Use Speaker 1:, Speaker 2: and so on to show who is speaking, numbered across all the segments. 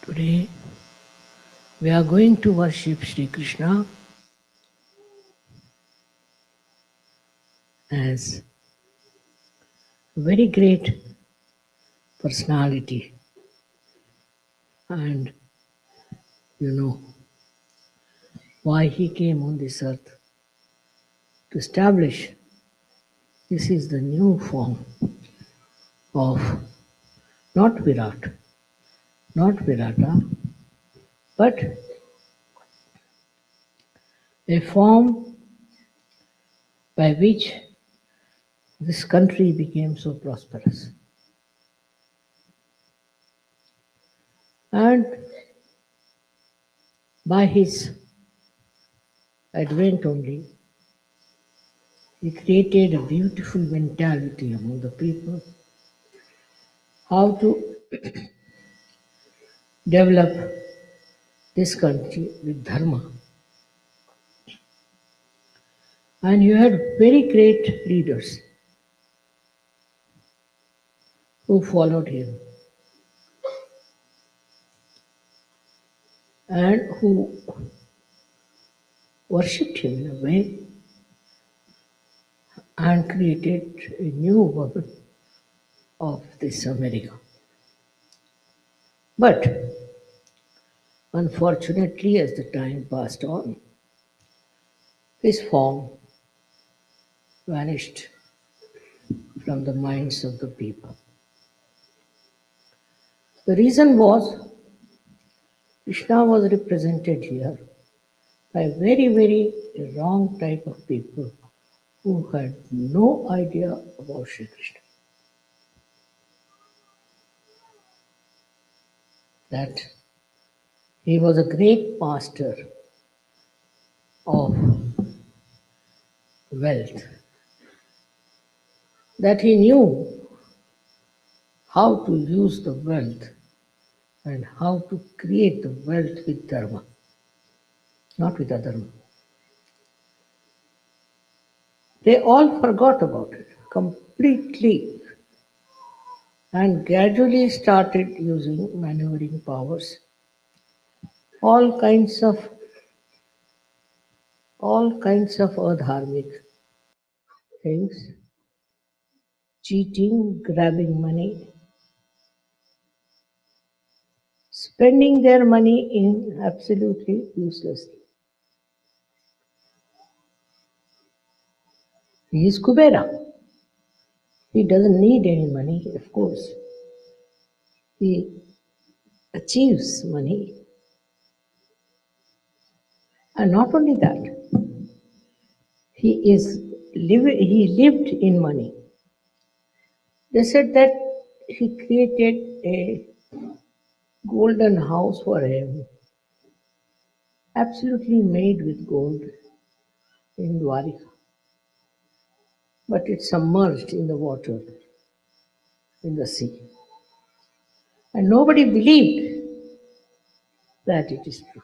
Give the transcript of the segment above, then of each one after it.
Speaker 1: Today we are going to worship Sri Krishna as a very great personality, and you know why he came on this earth to establish this is the new form of not Virat, not Virata, but a form by which this country became so prosperous. And by his advent only, he created a beautiful mentality among the people, how to develop this country with dharma. And you had very great leaders who followed him and who worshipped him in a way and created a new world of this America. But unfortunately, as the time passed on, his form vanished from the minds of the people. The reason was Krishna was represented here by very, very wrong type of people who had no idea about Sri Krishna. That he was a great master of wealth, that he knew how to use the wealth and how to create the wealth with dharma, not with adharma. They all forgot about it completely and gradually started using maneuvering powers, all kinds of adharmic things, cheating, grabbing money, spending their money in absolutely uselessly. He is Kubera. He doesn't need any money, of course. He achieves money. And not only that, he lived in money. They said that he created a golden house for him, absolutely made with gold in Dwarika. But it submerged in the water, in the sea. And nobody believed that it is true.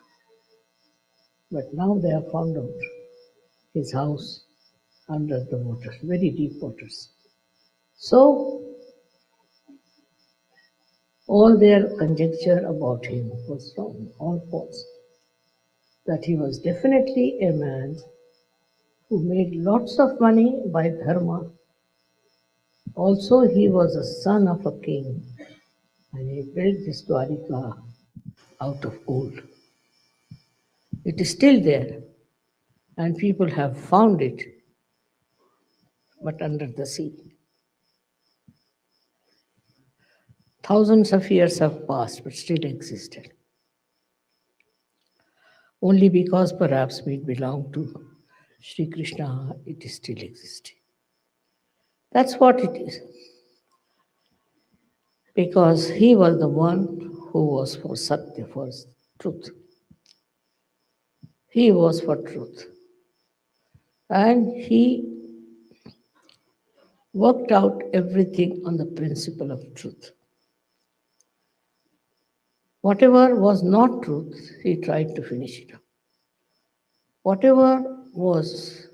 Speaker 1: But now they have found out his house under the water, very deep waters. So all their conjecture about him was wrong, all false. That he was definitely a man who made lots of money by dharma. Also, he was a son of a king, and he built this Dwarika out of gold. It is still there, and people have found it, but under the sea. Thousands of years have passed, but still existed. Only because perhaps we belong to Sri Krishna, it is still existing. That's what it is. Because he was the one who was for Satya, for truth. He was for truth. And he worked out everything on the principle of truth. Whatever was not truth, he tried to finish it up. Whatever was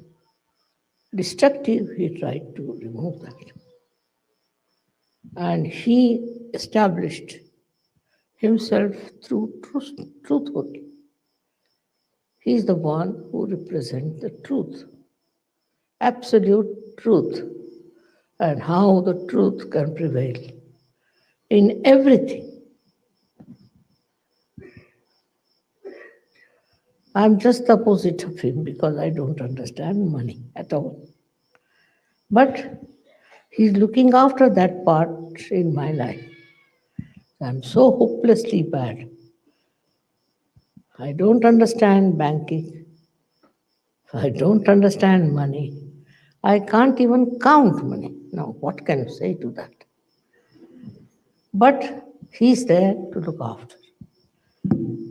Speaker 1: destructive, he tried to remove that. And he established himself through truth only. He is the one who represents the truth, absolute truth, and how the truth can prevail in everything. I'm just the opposite of him because I don't understand money at all. But he's looking after that part in my life. I'm so hopelessly bad. I don't understand banking. I don't understand money. I can't even count money. Now, what can you say to that? But he's there to look after.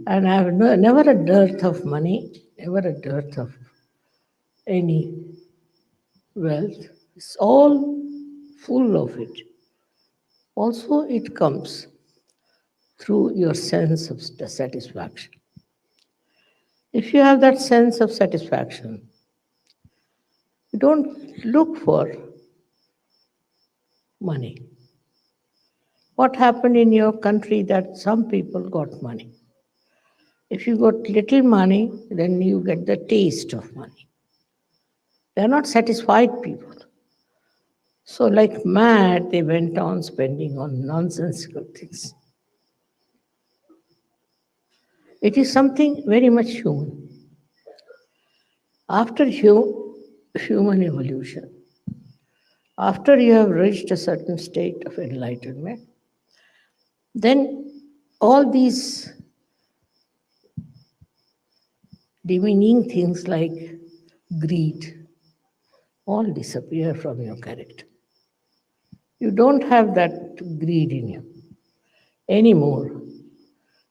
Speaker 1: And I have never a dearth of money, never a dearth of any wealth. It's all full of it. Also, it comes through your sense of satisfaction. If you have that sense of satisfaction, you don't look for money. What happened in your country that some people got money? If you got little money, then you get the taste of money. They are not satisfied people. So, like mad, they went on spending on nonsensical things. It is something very much human. After human evolution, after you have reached a certain state of enlightenment, then all these demeaning things like greed all disappear from your character. You don't have that greed in you anymore,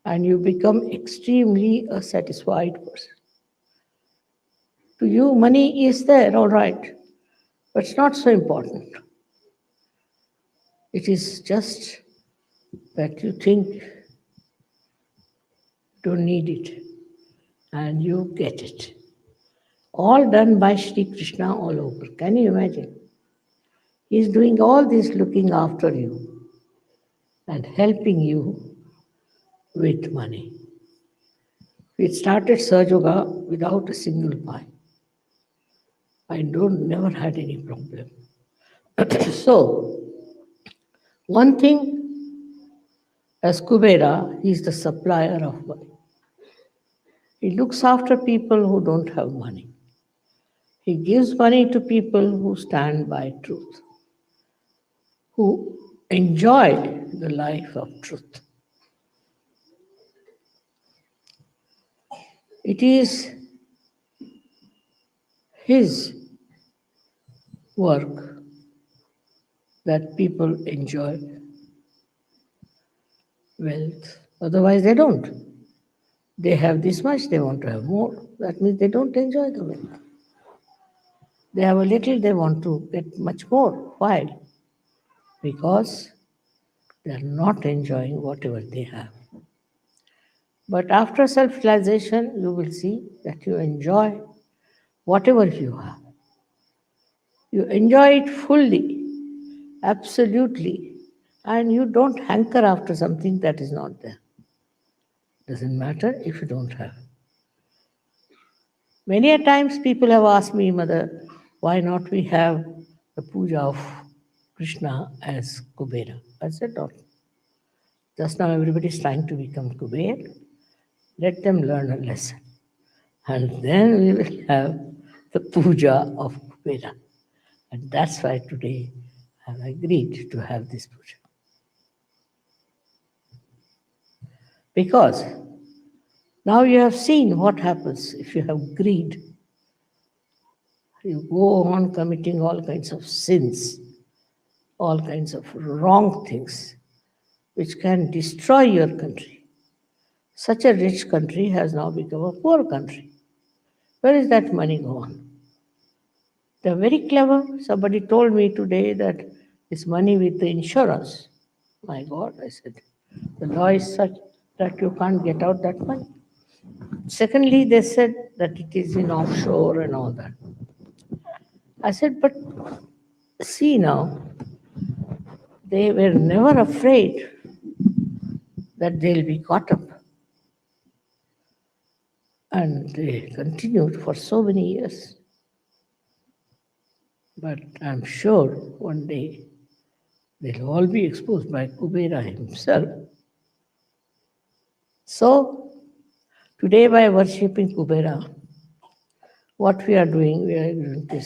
Speaker 1: and you become extremely a satisfied person. To you, money is there, all right, but it's not so important. It is just that you think you don't need it and you get it. All done by Sri Krishna all over. Can you imagine? He is doing all this looking after you and helping you with money. We started Sahaja without a single pie. I don't never had any problem. So, one thing as Kubera, he is the supplier of money. He looks after people who don't have money. He gives money to people who stand by truth, who enjoyed the life of truth. It is his work that people enjoy wealth. Otherwise, they don't. They have this much, they want to have more. That means they don't enjoy the wealth. They have a little, they want to get much more. Why? Because they are not enjoying whatever they have. But after self realization, you will see that you enjoy whatever you have. You enjoy it fully, absolutely, and you don't hanker after something that is not there. Doesn't matter if you don't have. Many a times people have asked me, Mother, why not we have the puja of Krishna as Kubera? I said, no. Just now everybody is trying to become Kuber. Let them learn a lesson. And then we will have the puja of Kubera. And that's why today I have agreed to have this puja. Because now you have seen what happens if you have greed. You go on committing all kinds of sins, all kinds of wrong things, which can destroy your country. Such a rich country has now become a poor country. Where is that money gone? They're very clever. Somebody told me today that it's money with the insurance. My God, I said, the law is such that you can't get out that money. Secondly, they said that it is in offshore and all that. I said, but see now, they were never afraid that they'll be caught up. And they continued for so many years. But I'm sure one day they'll all be exposed by Kubera himself. So, today by worshipping Kubera, what we are doing, we are going to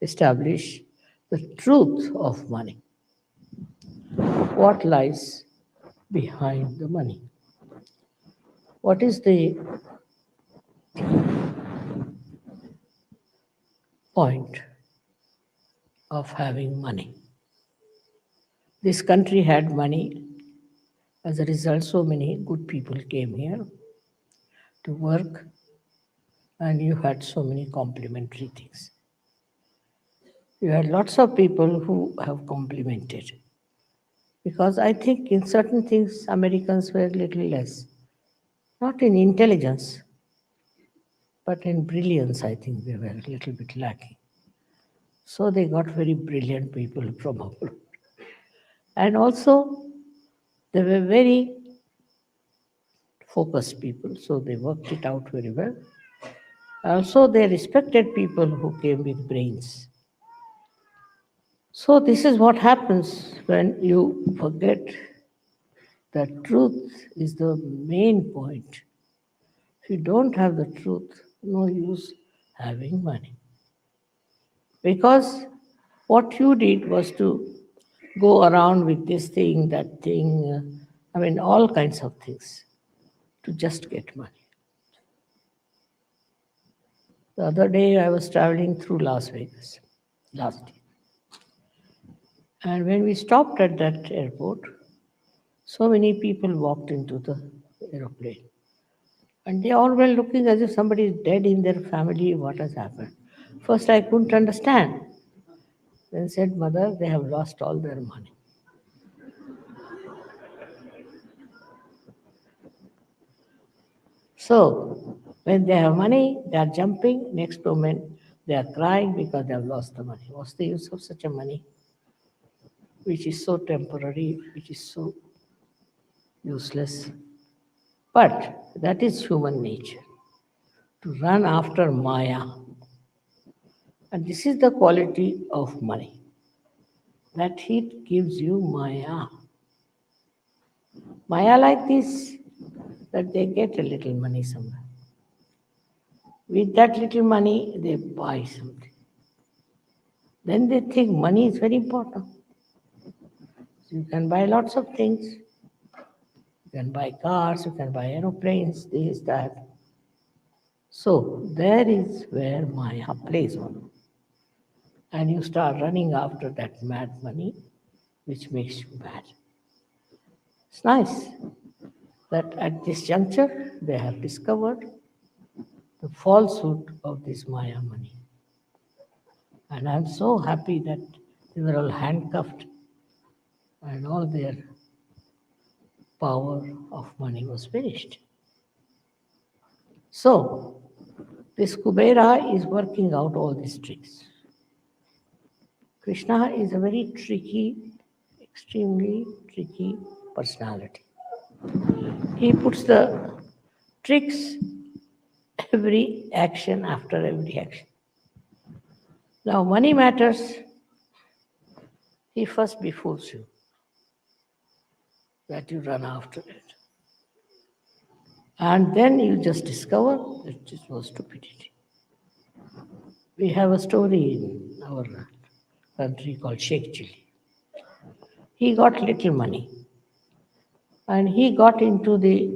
Speaker 1: establish the truth of money. What lies behind the money? What is the point of having money? This country had money. As a result, so many good people came here to work, and you had so many complementary things. You had lots of people who have complimented. Because I think in certain things, Americans were a little less. Not in intelligence, but in brilliance, I think they were a little bit lacking. So they got very brilliant people from abroad. And also, they were very focused people, so they worked it out very well. Also, they respected people who came with brains. So, this is what happens when you forget that truth is the main point. If you don't have the truth, no use having money. Because what you did was to go around with this thing, that thing, all kinds of things to just get money. The other day I was traveling through Las Vegas last year. And when we stopped at that airport, so many people walked into the aeroplane. And they all were looking as if somebody is dead in their family. What has happened? First, I couldn't understand. Then said, Mother, they have lost all their money. So, when they have money, they are jumping. Next moment, they are crying because they have lost the money. What's the use of such a money, which is so temporary, which is so useless? But that is human nature, to run after Maya. And this is the quality of money, that it gives you Maya. Maya like this, that they get a little money somewhere. With that little money, they buy something. Then they think money is very important. So you can buy lots of things. You can buy cars, you can buy aeroplanes, this, that. So there is where Maya plays on. And you start running after that mad money, which makes you mad. It's nice that at this juncture they have discovered the falsehood of this Maya money. And I'm so happy that they were all handcuffed and all their power of money was finished. So, this Kubera is working out all these tricks. Krishna is a very tricky, extremely tricky personality. He puts the tricks every action after every action. Now, money matters, he first befools you that you run after it. And then you just discover that it was stupidity. We have a story in our country called Sheikh Chili. He got little money and he got into the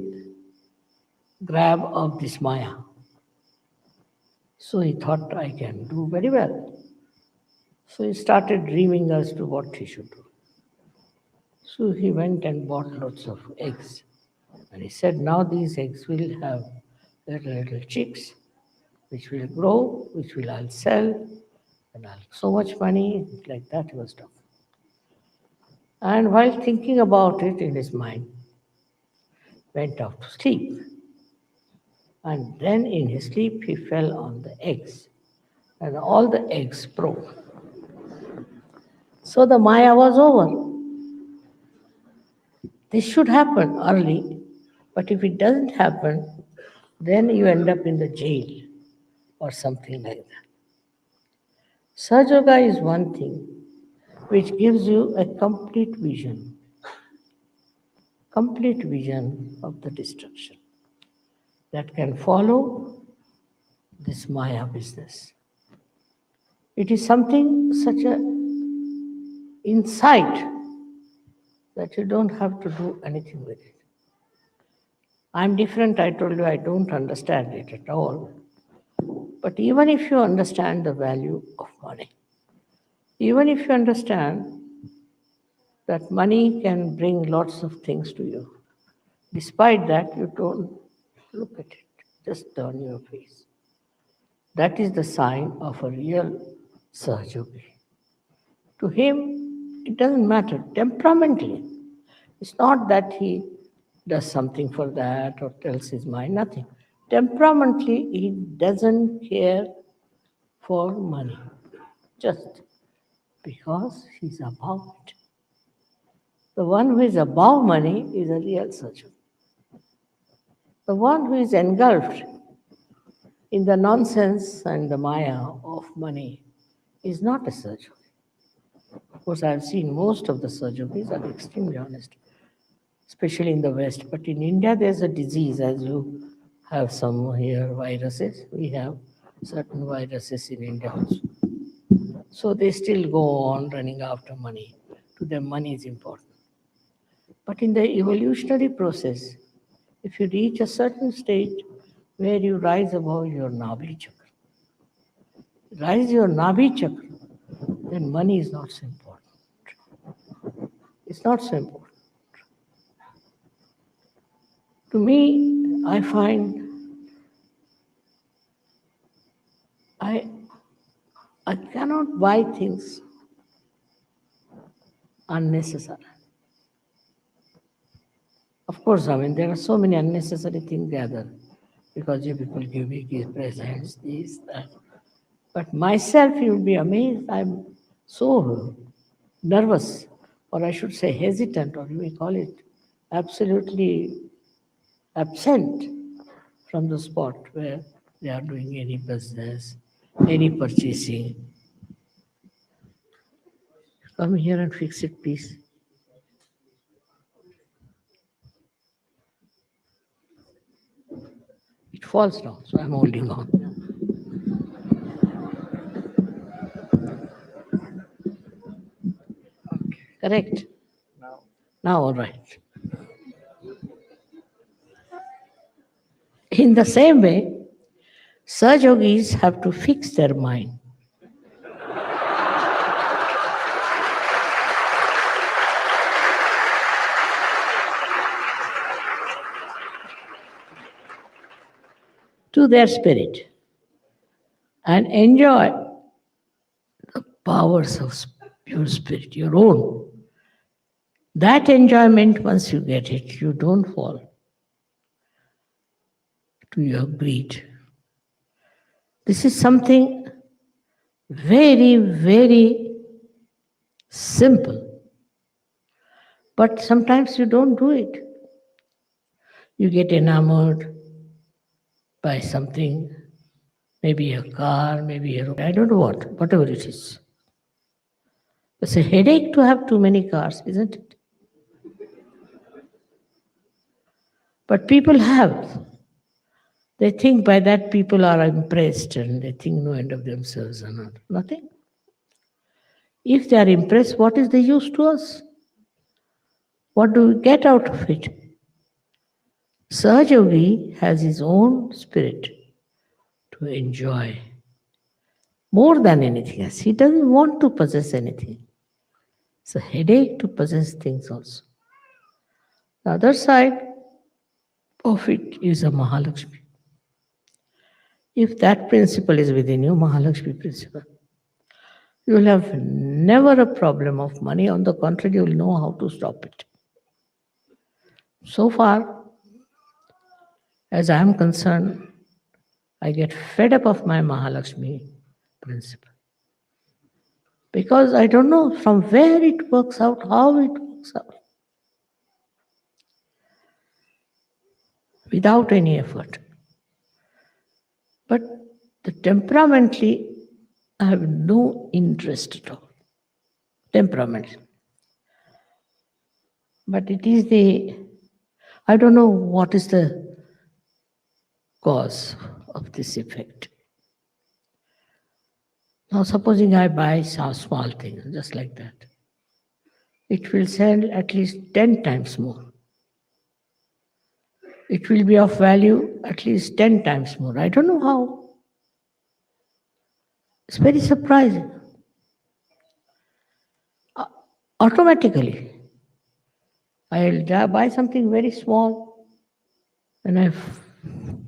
Speaker 1: grab of this Maya. So he thought, I can do very well. So he started dreaming as to what he should do. So he went and bought lots of eggs. And he said, now these eggs will have little chicks, which will grow, which will I'll sell, and I'll so much money, like that he was talking. And while thinking about it in his mind, went off to sleep. And then in his sleep he fell on the eggs, and all the eggs broke. So the Maya was over. This should happen early, but if it doesn't happen, then you end up in the jail or something like that. Sahaja is one thing which gives you a complete vision of the destruction that can follow this Maya business. It is something such a insight that you don't have to do anything with it. I'm different, I told you I don't understand it at all. But even if you understand the value of money, even if you understand that money can bring lots of things to you, despite that, you don't look at it, just turn your face. That is the sign of a real Sahajogi. To him, it doesn't matter temperamentally. It's not that he does something for that or tells his mind, nothing. Temperamentally, he doesn't care for money, just because he's above it. The one who is above money is a real Sahajogi. The one who is engulfed in the nonsense and the maya of money is not a Sahajogi. Of course, I have seen most of the Sahajogis are extremely honest, especially in the West. But in India, there's a disease, as you have some here viruses. We have certain viruses in India also. So they still go on running after money. To them, money is important. But in the evolutionary process, if you reach a certain stage where you rise above your Nabhi chakra, rise your Nabhi chakra, then money is not so important. It's not so important. To me, I find I cannot buy things unnecessary. Of course, I mean, there are so many unnecessary things gathered because you people give me gifts, presents, this, that. But myself, you will be amazed. I'm so nervous, or I should say hesitant, or you may call it absolutely absent from the spot where they are doing any business, any purchasing. Come here and fix it, please. It falls down, so I'm holding on. Correct? Now, all right. In the same way, Sahajogis have to fix their mind. To their spirit and enjoy the powers of your spirit, your own. That enjoyment, once you get it, you don't fall to your greed. This is something very, very simple. But sometimes you don't do it. You get enamored by something, maybe a car, maybe a, I don't know what, whatever it is. It's a headache to have too many cars, isn't it? But people have. They think by that people are impressed and they think no end of themselves or not. Nothing. If they are impressed, what is the use to us? What do we get out of it? Sahajogi has his own spirit to enjoy more than anything else. He doesn't want to possess anything. It's a headache to possess things also. The other side of it is a Mahalakshmi. If that principle is within you, Mahalakshmi principle, you will have never a problem of money. On the contrary, you will know how to stop it. So far, as I am concerned, I get fed up of my Mahalakshmi principle. Because I don't know from where it works out, how it works out. without any effort. But the temperamentally, I have no interest at all. Temperament. But it is I don't know what is the cause of this effect. Now, supposing I buy some small thing, just like that, it will sell at least 10 times more. It will be of value at least 10 times more. I don't know how. It's very surprising. Automatically, I'll buy something very small and I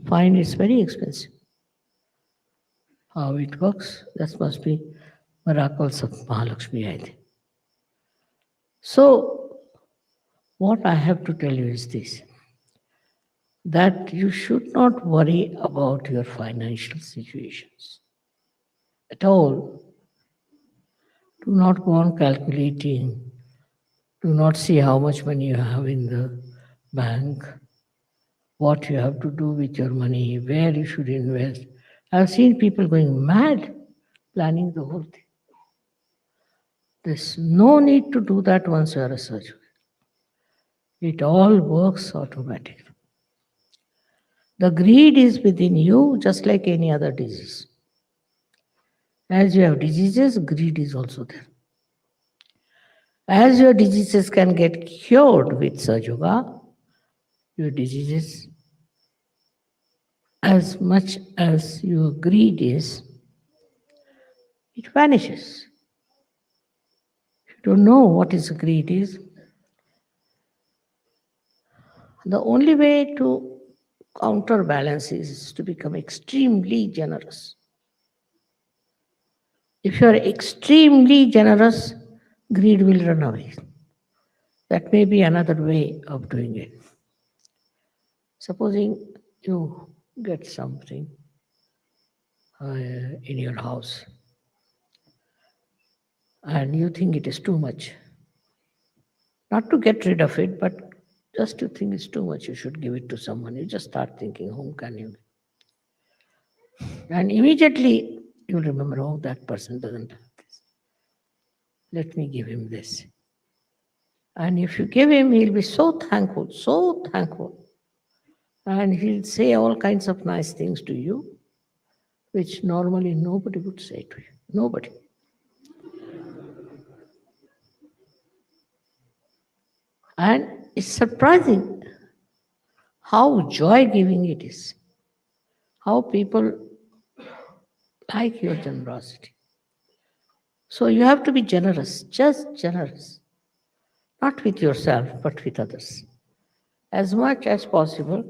Speaker 1: find it's very expensive. How it works, that must be miracles of Mahalakshmi, I think. So, what I have to tell you is this, that you should not worry about your financial situations at all. Do not go on calculating. Do not see how much money you have in the bank, what you have to do with your money, where you should invest. I've seen people going mad planning the whole thing. There's no need to do that once you are a surgeon. It all works automatically. The greed is within you just like any other disease. As you have diseases, greed is also there. As your diseases can get cured with Sahaja Yoga, your diseases, as much as your greed is, it vanishes. If you don't know what is greed is, the only way to counterbalance is to become extremely generous. If you are extremely generous, greed will run away. That may be another way of doing it. Supposing you get something in your house and you think it is too much. Not to get rid of it, but just to think it's too much, you should give it to someone. You just start thinking, whom can you give? And immediately you'll remember, oh, that person doesn't have this. Let me give him this. And if you give him, he'll be so thankful, so thankful. And he'll say all kinds of nice things to you, which normally nobody would say to you. Nobody. And it's surprising how joy-giving it is. How people like your generosity. So you have to be generous, just generous. Not with yourself, but with others. As much as possible,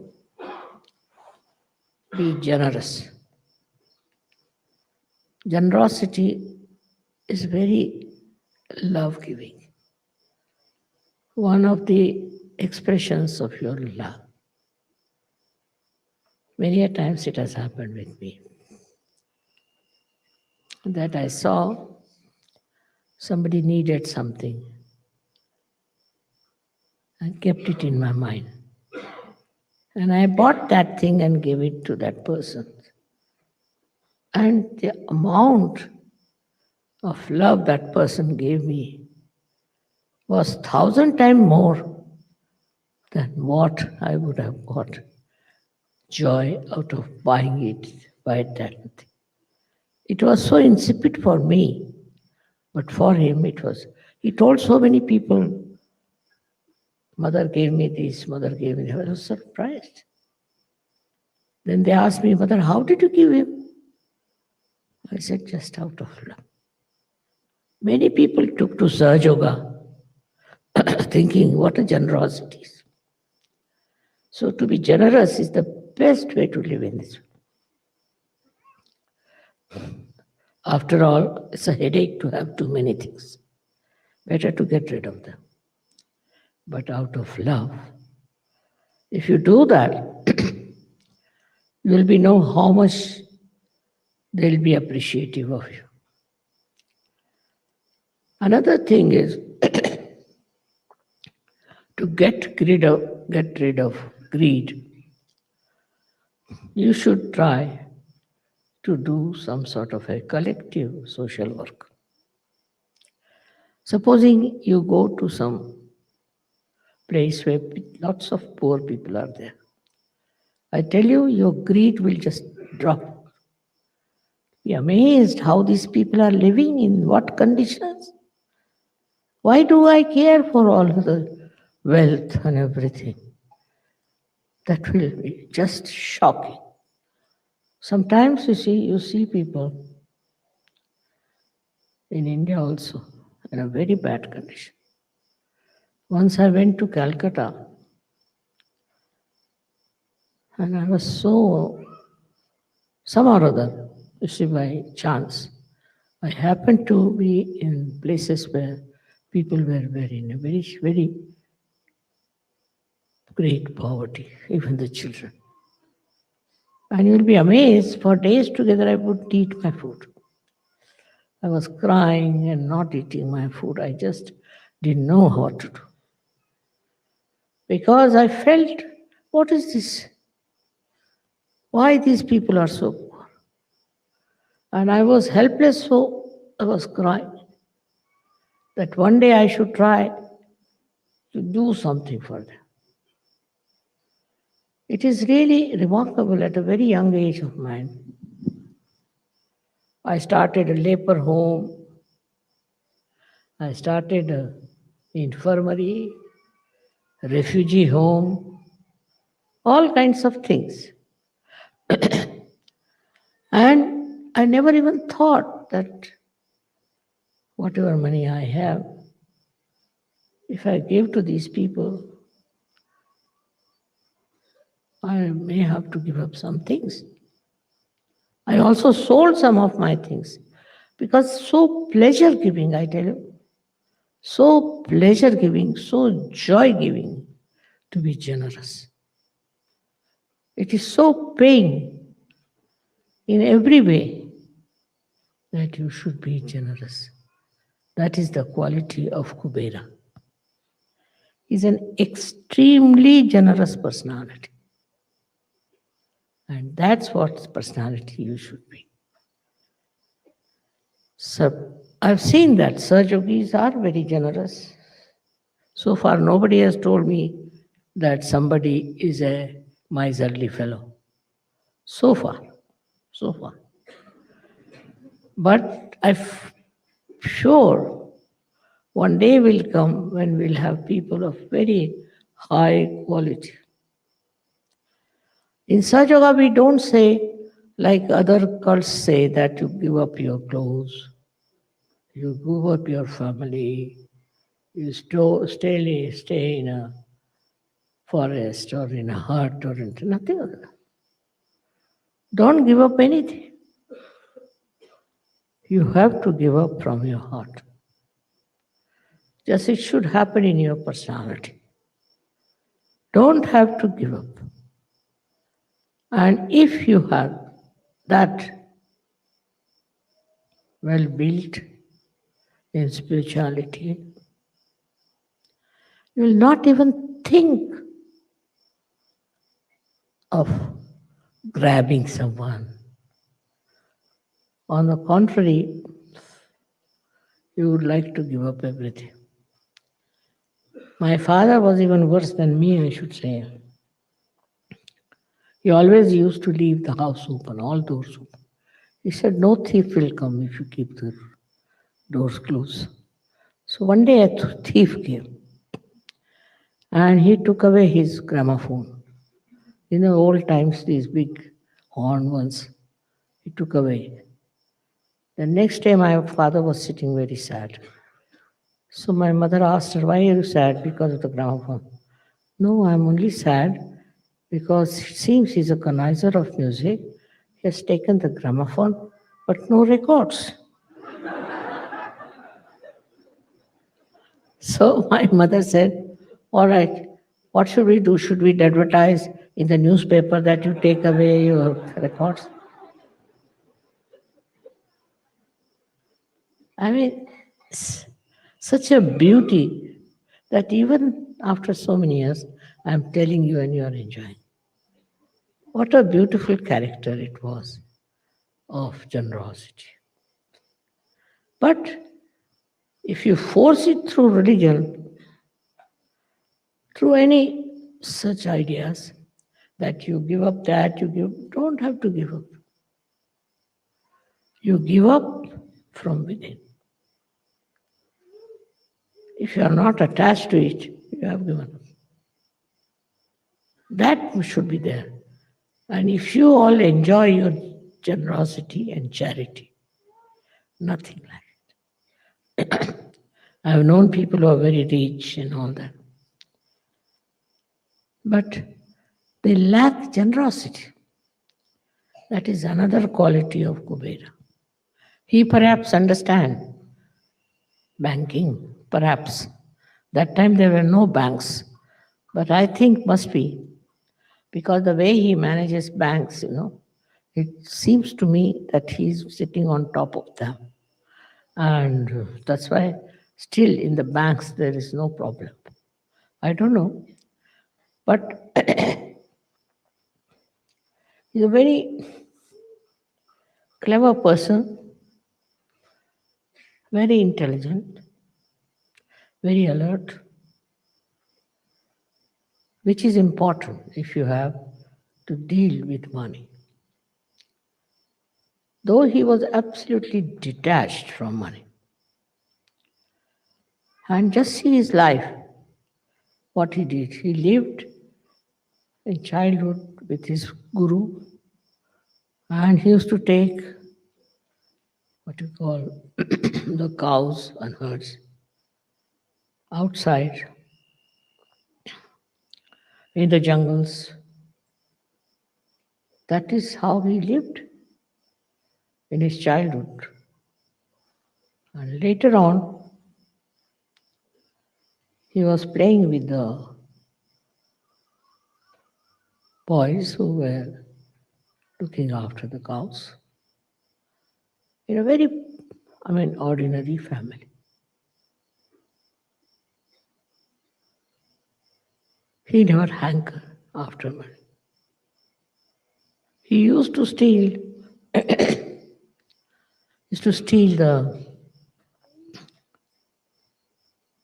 Speaker 1: be generous. Generosity is very love-giving. One of the expressions of your love. Many a times it has happened with me that I saw somebody needed something and kept it in my mind. And I bought that thing and gave it to that person. And the amount of love that person gave me was 1,000 times more than what I would have got joy out of buying it, buy that thing. It was so insipid for me, but for him it was. He told so many people, mother gave me this, mother gave me that. I was surprised. Then they asked me, mother, how did you give him? I said, just out of love. Many people took to Sahaja Yoga thinking what a generosity is. So to be generous is the best way to live in this world. After all, it's a headache to have too many things. Better to get rid of them. But out of love, if you do that, you will be know how much they'll be appreciative of you. Another thing is to get rid of greed. You should try to do some sort of a collective social work. Supposing you go to some place where lots of poor people are there. I tell you, your greed will just drop. Be amazed how these people are living, in what conditions. Why do I care for all the wealth and everything? That will be just shocking. Sometimes you see people in India also in a very bad condition. Once I went to Calcutta and I was so, some or other, you see, by chance, I happened to be in places where people were very, in a very, very great poverty, even the children. And you'll be amazed, for days together I wouldn't eat my food. I was crying and not eating my food. I just didn't know what to do. Because I felt, what is this? Why these people are so poor? And I was helpless, so I was crying. That one day I should try to do something for them. It is really remarkable at a very young age of mine. I started a leper home. I started a infirmary, refugee home, all kinds of things. And I never even thought that whatever money I have, if I give to these people, I may have to give up some things. I also sold some of my things because so pleasure giving, I tell you, so pleasure giving, so joy giving to be generous. It is so paying in every way that you should be generous. That is the quality of Kubera. He's an extremely generous personality. And that's what personality you should be. So I've seen that Sahajogis are very generous. So far, nobody has told me that somebody is a miserly fellow. So far, so far. But I'm sure one day will come when we'll have people of very high quality. In Sahaja, we don't say, like other cults say, that you give up your clothes, you give up your family, you stay in a forest or in a hut or into nothing of that. Don't give up anything. You have to give up from your heart. Just it should happen in your personality. Don't have to give up. And if you have that well built in spirituality, you will not even think of grabbing someone. On the contrary, you would like to give up everything. My father was even worse than me, I should say. He always used to leave the house open, all doors open. He said, no thief will come if you keep the doors closed. So one day a thief came and he took away his gramophone. In the old times, these big horn ones, he took away. The next day, my father was sitting very sad. So my mother asked her, why are you sad? Because of the gramophone. No, I'm only sad because it seems he's a connoisseur of music. He has taken the gramophone, but no records. So my mother said, all right, what should we do? Should we advertise in the newspaper that you take away your records? I mean, such a beauty that even after so many years, I'm telling you and you are enjoying. What a beautiful character it was of generosity. But if you force it through religion, through any such ideas, that you give up that, don't have to give up. You give up from within. If you are not attached to it, you have given up. That should be there. And if you all enjoy your generosity and charity, nothing like it. I have known people who are very rich and all that, but they lack generosity. That is another quality of Kubera. He perhaps understands banking, perhaps. That time there were no banks, but I think must be because the way he manages banks, it seems to me that he's sitting on top of them. And that's why still in the banks there is no problem. I don't know, but he's a very clever person, very intelligent, very alert, which is important if you have to deal with money. Though he was absolutely detached from money. And just see his life, what he did. He lived in childhood with his guru, and he used to take what you call the cows and herds outside in the jungles. That is how he lived in his childhood. And later on, he was playing with the boys who were looking after the cows in a very, ordinary family. He never hankered after money. He used to steal the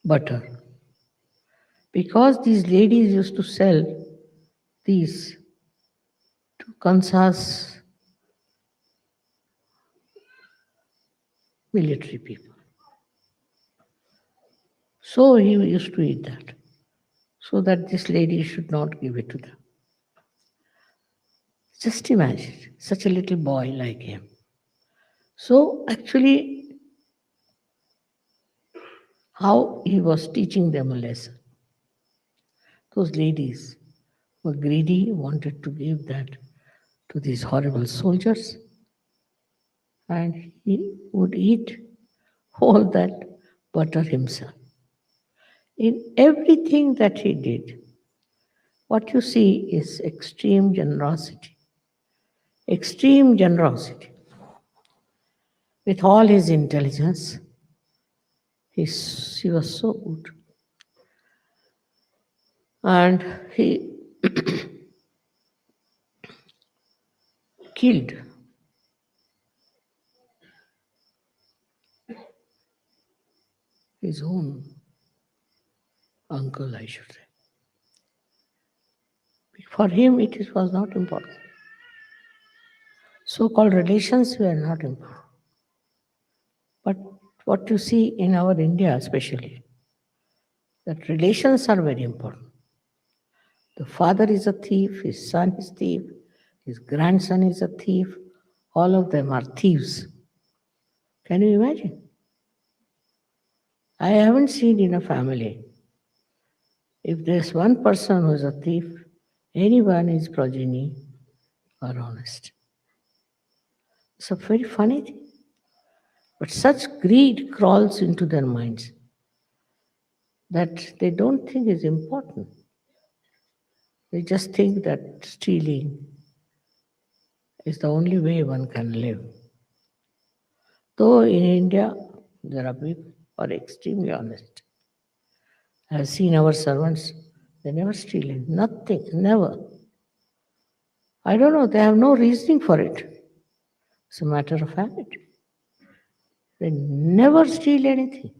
Speaker 1: butter because these ladies used to sell these to Kansas military people. So he used to eat that, so that this lady should not give it to them. Just imagine such a little boy like him. So actually, how he was teaching them a lesson. Those ladies were greedy, wanted to give that to these horrible soldiers, and he would eat all that butter himself. In everything that he did, what you see is extreme generosity. Extreme generosity. With all his intelligence, he was so good. And he killed his own uncle, I should say. For him, was not important. So-called relations were not important. But what you see in our India especially, that relations are very important. The father is a thief, his son is thief, his grandson is a thief, all of them are thieves. Can you imagine? I haven't seen in a family, if there's one person who is a thief, anyone is progeny or honest. It's a very funny thing. But such greed crawls into their minds that they don't think is important. They just think that stealing is the only way one can live. Though in India, there are people who are extremely honest. I have seen our servants, they never steal nothing, never. I don't know, they have no reasoning for it. It's a matter of habit. They never steal anything.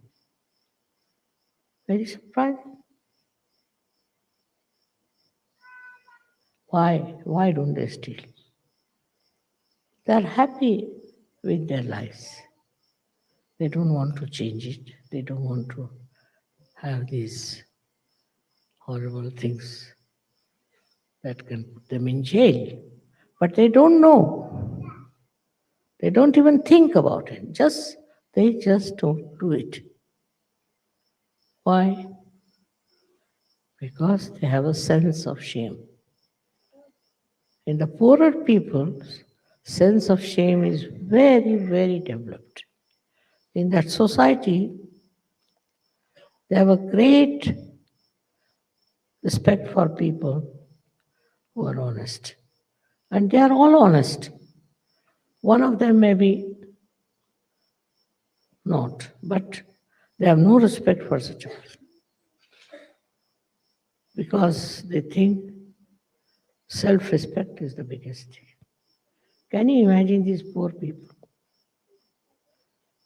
Speaker 1: Very surprising. Why? Why don't they steal? They're happy with their lives. They don't want to change it. They don't want to have these horrible things that can put them in jail. But they don't know. They don't even think about it. They just don't do it. Why? Because they have a sense of shame. In the poorer people's sense of shame is very, very developed. In that society, they have a great respect for people who are honest. And they are all honest. One of them may be not, but they have no respect for such a person because they think self respect is the biggest thing. Can you imagine these poor people?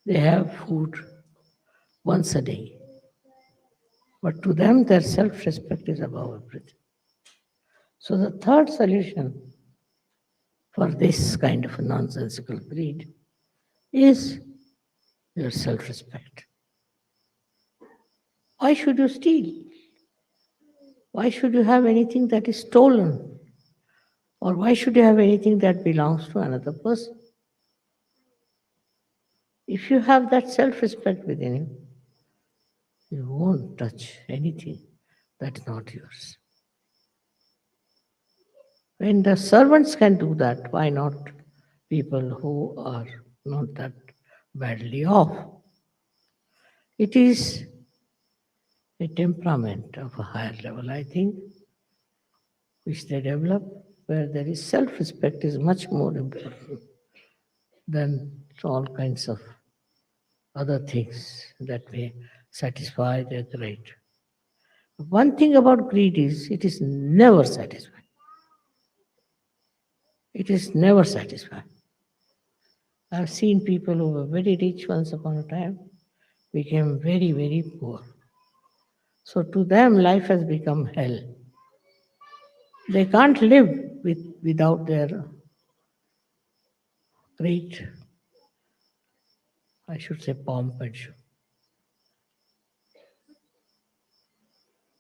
Speaker 1: They have food once a day, but to them, their self respect is above everything. So, the third solution for this kind of a nonsensical greed is your self respect. Why should you steal? Why should you have anything that is stolen? Or why should you have anything that belongs to another person? If you have that self respect within you, you won't touch anything that's not yours. When the servants can do that, why not people who are not that badly off? It is a temperament of a higher level, I think, which they develop, where there is self respect is much more important than all kinds of other things that may satisfy their greed. One thing about greed is it is never satisfied. It is never satisfied. I've seen people who were very rich once upon a time became very, very poor. So to them, life has become hell. They can't live without their great, I should say, pomp and show.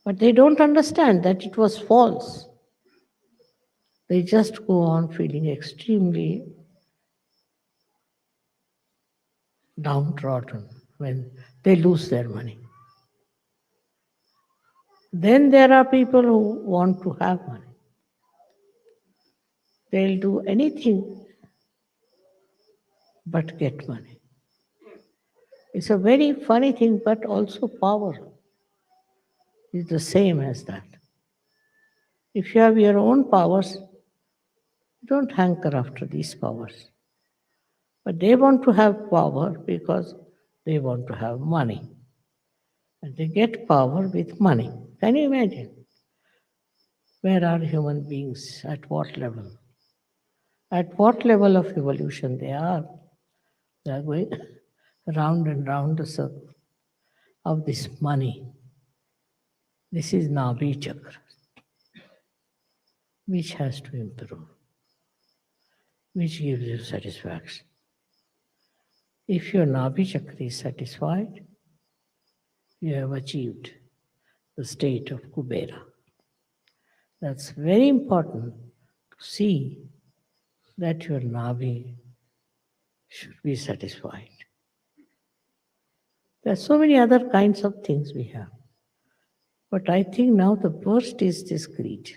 Speaker 1: But they don't understand that it was false. They just go on feeling extremely downtrodden when they lose their money. Then there are people who want to have money. They'll do anything but get money. It's a very funny thing, but also power is the same as that. If you have your own powers, don't hanker after these powers. But they want to have power because they want to have money. And they get power with money. Can you imagine? Where are human beings? At what level? At what level of evolution they are? They are going round and round the circle of this money. This is Nabhi Chakra, which has to improve, which gives you satisfaction. If your Nabhi Chakra is satisfied, you have achieved the state of Kubera. That's very important to see that your Nabhi should be satisfied. There are so many other kinds of things we have. But I think now the worst is this greed.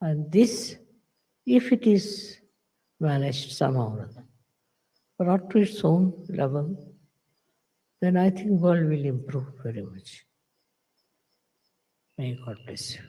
Speaker 1: And this, if it is managed somehow or other, brought to its own level, then I think world will improve very much. May God bless you.